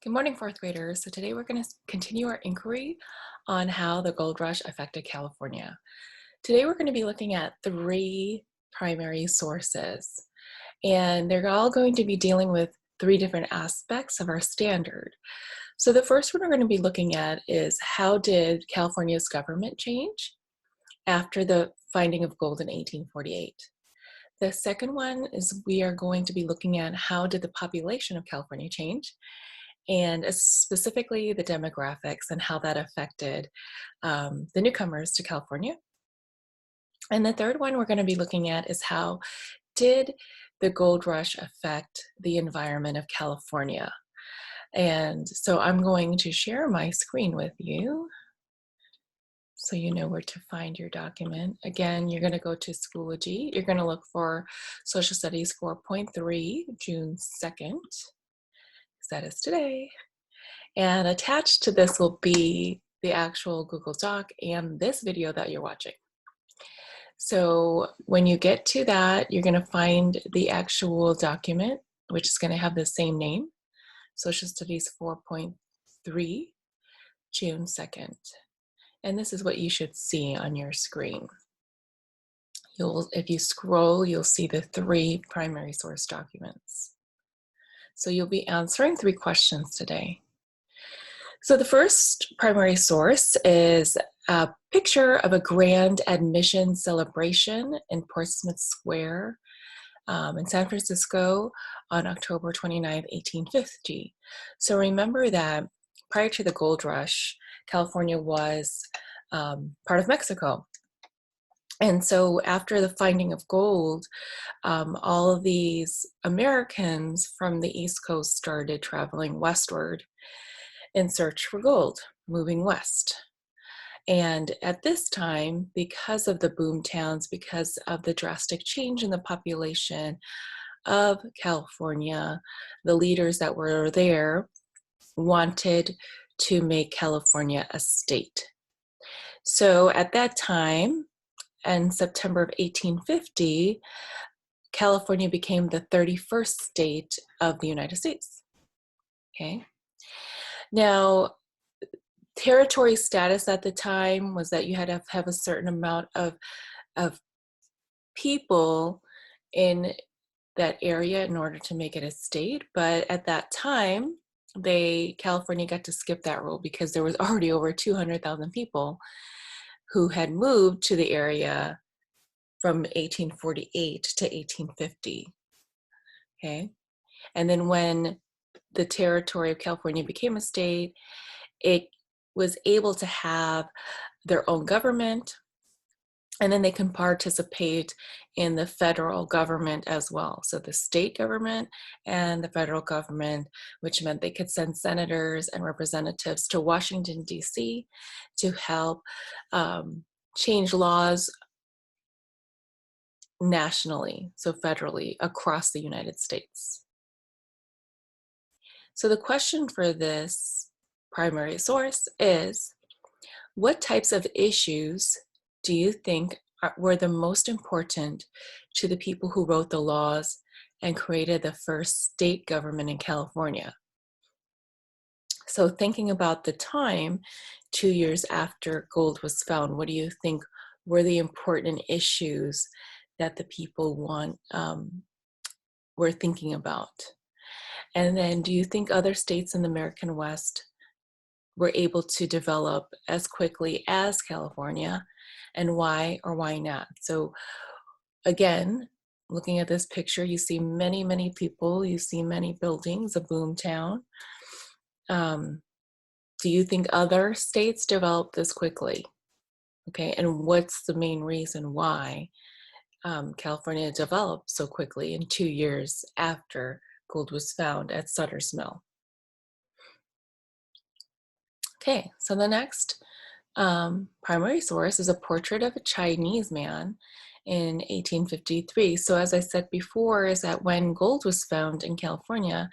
Good morning, fourth graders. So today we're going to continue our inquiry on how the gold rush affected California. Today we're going to be looking at three primary sources, and they're all going to be dealing with three different aspects of our standard. So the first one we're going to be looking at is how did California's government change after the finding of gold in 1848? The second one is we are going to be looking at how did the population of California change, and specifically the demographics and how that affected the newcomers to California. And the third one we're going to be looking at is how did the gold rush affect the environment of California. And so I'm going to share my screen with you so you know where to find your document. Again, you're going to go to Schoology. You're going to look for Social Studies 4.3, June 2nd. That is today. And attached to this will be the actual Google Doc and this video that you're watching. So when you get to that, you're going to find the actual document, which is going to have the same name, Social Studies 4.3, June 2nd. And this is what you should see on your screen. If you scroll, you'll see the three primary source documents. So you'll be answering three questions today. So the first primary source is a picture of a grand admission celebration in Portsmouth Square in San Francisco on October 29, 1850. So remember that prior to the gold rush, California was part of Mexico. And so after the finding of gold, all of these Americans from the East Coast started traveling westward in search for gold, moving west. And at this time, because of the boom towns, because of the drastic change in the population of California, the leaders that were there wanted to make California a state. So at that time, in September of 1850, California became the 31st state of the United States. Okay. Now, territory status at the time was that you had to have a certain amount of people in that area in order to make it a state. But at that time, California got to skip that rule because there was already over 200,000 people who had moved to the area from 1848 to 1850. Okay. And then when the territory of California became a state, it was able to have their own government, and then they can participate in the federal government as well. So the state government and the federal government, which meant they could send senators and representatives to Washington, D.C. to help change laws nationally, so federally, across the United States. So the question for this primary source is, what types of issues do you think were the most important to the people who wrote the laws and created the first state government in California? So thinking about the time, 2 years after gold was found, what do you think were the important issues that the people were thinking about? And then do you think other states in the American West were able to develop as quickly as California, and why or why not? So again, looking at this picture, you see many, many people, you see many buildings, a boom town. Do you think other states developed this quickly? Okay, and what's the main reason why California developed so quickly in 2 years after gold was found at Sutter's Mill? Okay, so the next primary source is a portrait of a Chinese man in 1853. So as I said before, is that when gold was found in California,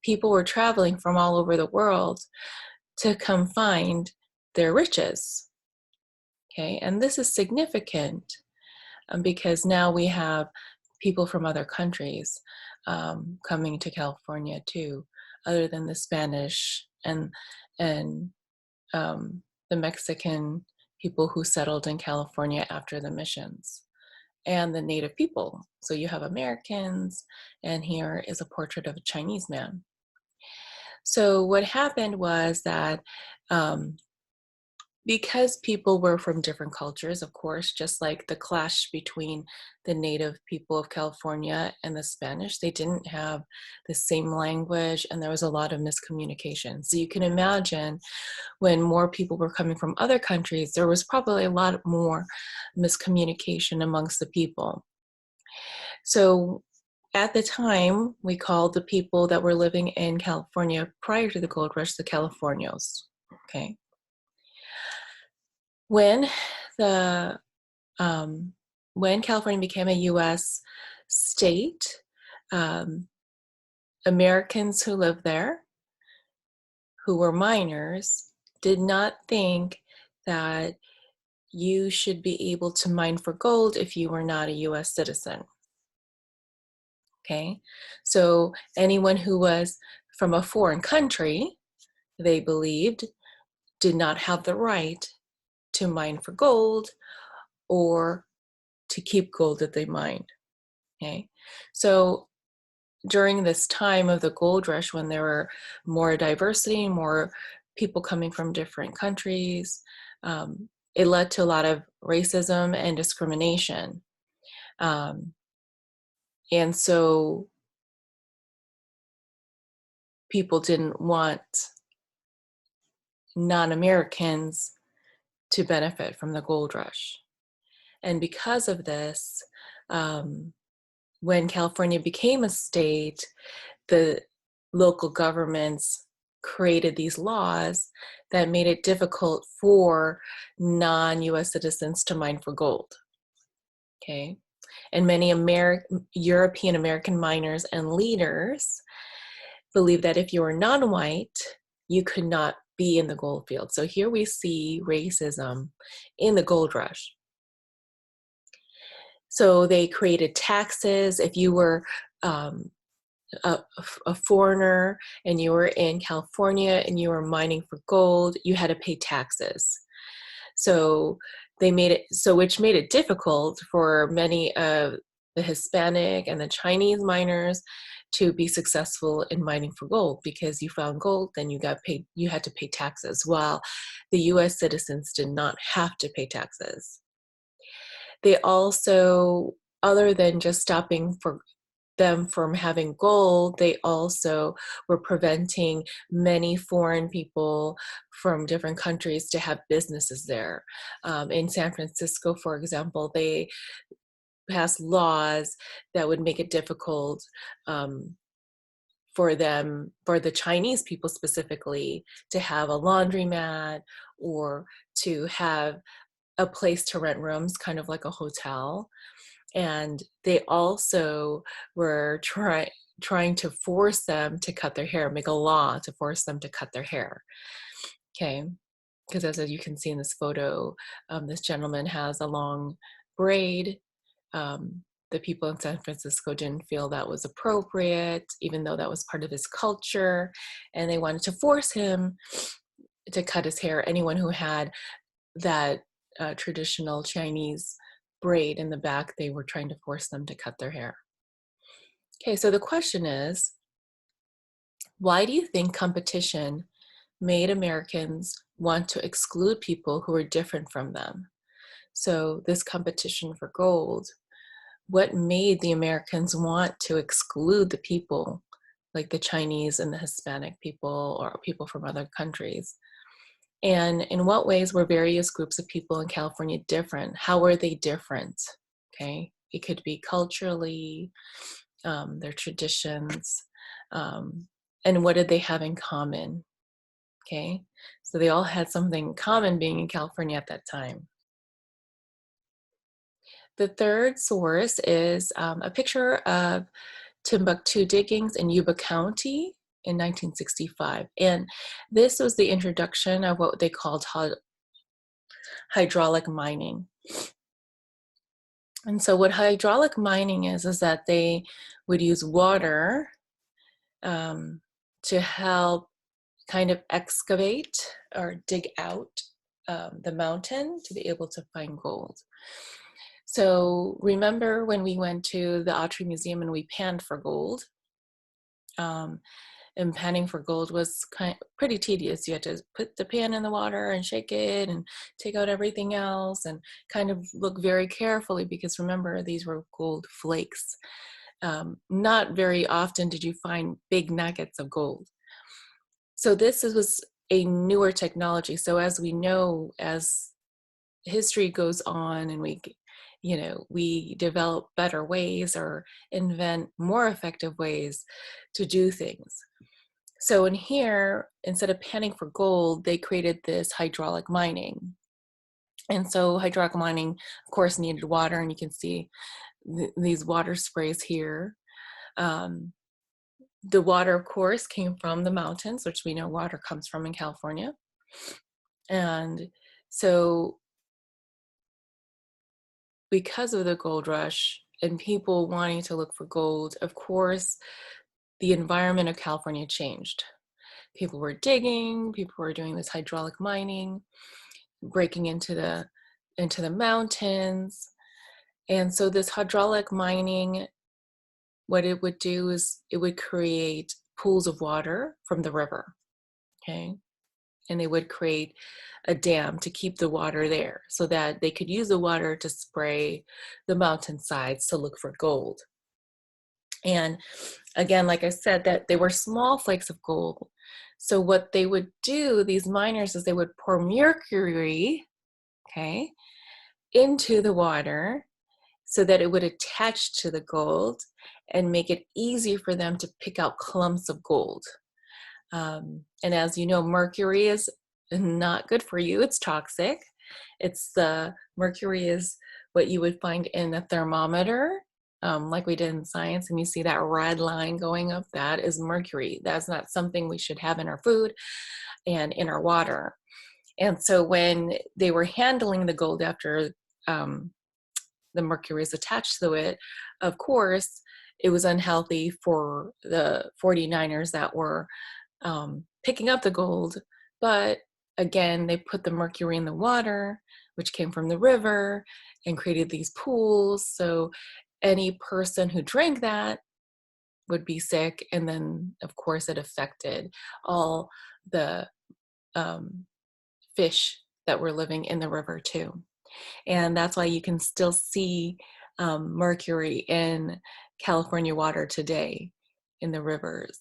people were traveling from all over the world to come find their riches. Okay, and this is significant because now we have people from other countries coming to California too. other than the Spanish and the Mexican people who settled in California after the missions, and the native people. So you have Americans, and here is a portrait of a Chinese man. So what happened was that because people were from different cultures, of course, just like the clash between the native people of California and the Spanish, they didn't have the same language, and there was a lot of miscommunication. So you can imagine when more people were coming from other countries, there was probably a lot more miscommunication amongst the people. So at the time, we called the people that were living in California prior to the gold rush the Californios. Okay. When the when California became a U.S. state, Americans who lived there, who were minors, did not think that you should be able to mine for gold if you were not a U.S. citizen. Okay, so anyone who was from a foreign country, they believed, did not have the right to mine for gold or to keep gold that they mined. Okay, so during this time of the gold rush, when there were more diversity, more people coming from different countries, it led to a lot of racism and discrimination. And so people didn't want non-Americans to benefit from the gold rush. And because of this, when California became a state, the local governments created these laws that made it difficult for non-US citizens to mine for gold. Okay, and many European American miners and leaders believed that if you were non-white, you could not be in the gold field. So here we see racism in the gold rush. So they created taxes. If you were a foreigner and you were in California and you were mining for gold, you had to pay taxes. So they made it so, which made it difficult for many of the Hispanic and the Chinese miners to be successful in mining for gold, because you found gold, then you got paid, you had to pay taxes, while the US citizens did not have to pay taxes. They also, other than just stopping for them from having gold, they also were preventing many foreign people from different countries to have businesses there. In San Francisco, for example, they passed laws that would make it difficult for them, for the Chinese people specifically, to have a laundromat or to have a place to rent rooms, kind of like a hotel. And they also were trying to force them to cut their hair, make a law to force them to cut their hair. Okay, because as you can see in this photo, this gentleman has a long braid. The people in San Francisco didn't feel that was appropriate, even though that was part of his culture, and they wanted to force him to cut his hair. Anyone who had that traditional Chinese braid in the back, they were trying to force them to cut their hair. Okay, so the question is, why do you think competition made Americans want to exclude people who were different from them? So this competition for gold, what made the Americans want to exclude the people like the Chinese and the Hispanic people or people from other countries? And in what ways were various groups of people in California different? How were they different? Okay, it could be culturally, their traditions, and what did they have in common? Okay, so they all had something in common being in California at that time. The third source is a picture of Timbuktu diggings in Yuba County in 1965. And this was the introduction of what they called hydraulic mining. And so what hydraulic mining is that they would use water to help kind of excavate or dig out the mountain to be able to find gold. So remember when we went to the Autry Museum and we panned for gold? And panning for gold was pretty tedious. You had to put the pan in the water and shake it and take out everything else and kind of look very carefully, because remember, these were gold flakes. Not very often did you find big nuggets of gold. So this was a newer technology. So as we know, as history goes on and we develop better ways or invent more effective ways to do things. So in here, instead of panning for gold, they created this hydraulic mining. And so hydraulic mining, of course, needed water, and you can see these water sprays here. The water, of course, came from the mountains, which we know water comes from in California. And so because of the gold rush and people wanting to look for gold, of course, the environment of California changed. People were digging, people were doing this hydraulic mining, breaking into the mountains. And so this hydraulic mining, what it would do is it would create pools of water from the river, okay? And they would create a dam to keep the water there so that they could use the water to spray the mountainsides to look for gold. And again, like I said, that they were small flakes of gold. So what they would do, these miners, is they would pour mercury, okay, into the water so that it would attach to the gold and make it easy for them to pick out clumps of gold. And as you know, mercury is not good for you. It's toxic. Mercury is what you would find in a thermometer, like we did in science, and you see that red line going up, that is mercury. That's not something we should have in our food and in our water. And so when they were handling the gold after the mercury is attached to it, of course, it was unhealthy for the 49ers that were picking up the gold. But again, they put the mercury in the water, which came from the river, and created these pools. So any person who drank that would be sick. And then, of course, it affected all the fish that were living in the river too. And that's why you can still see mercury in California water today in the rivers.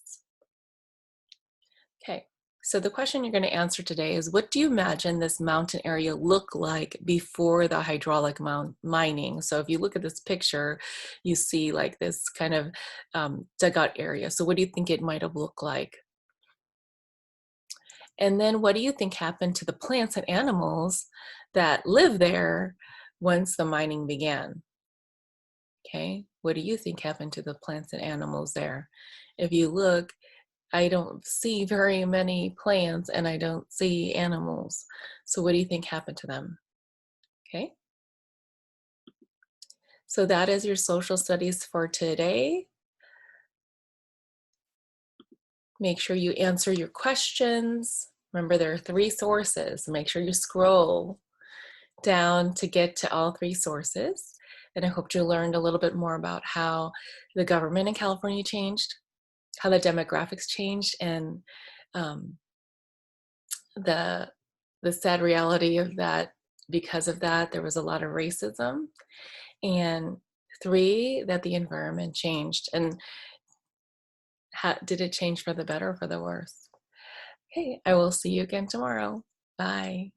Okay, so the question you're going to answer today is, what do you imagine this mountain area looked like before the hydraulic mining? So if you look at this picture, you see like this kind of dugout area. So what do you think it might have looked like? And then what do you think happened to the plants and animals that live there once the mining began? Okay, what do you think happened to the plants and animals there? If you look, I don't see very many plants and I don't see animals. So what do you think happened to them? Okay. So that is your social studies for today. Make sure you answer your questions. Remember, there are 3 sources. Make sure you scroll down to get to all 3 sources. And I hope you learned a little bit more about how the government in California changed, how the demographics changed, and the sad reality of that, because of that, there was a lot of racism. And 3, that the environment changed. And did it change for the better or for the worse? Okay, I will see you again tomorrow. Bye.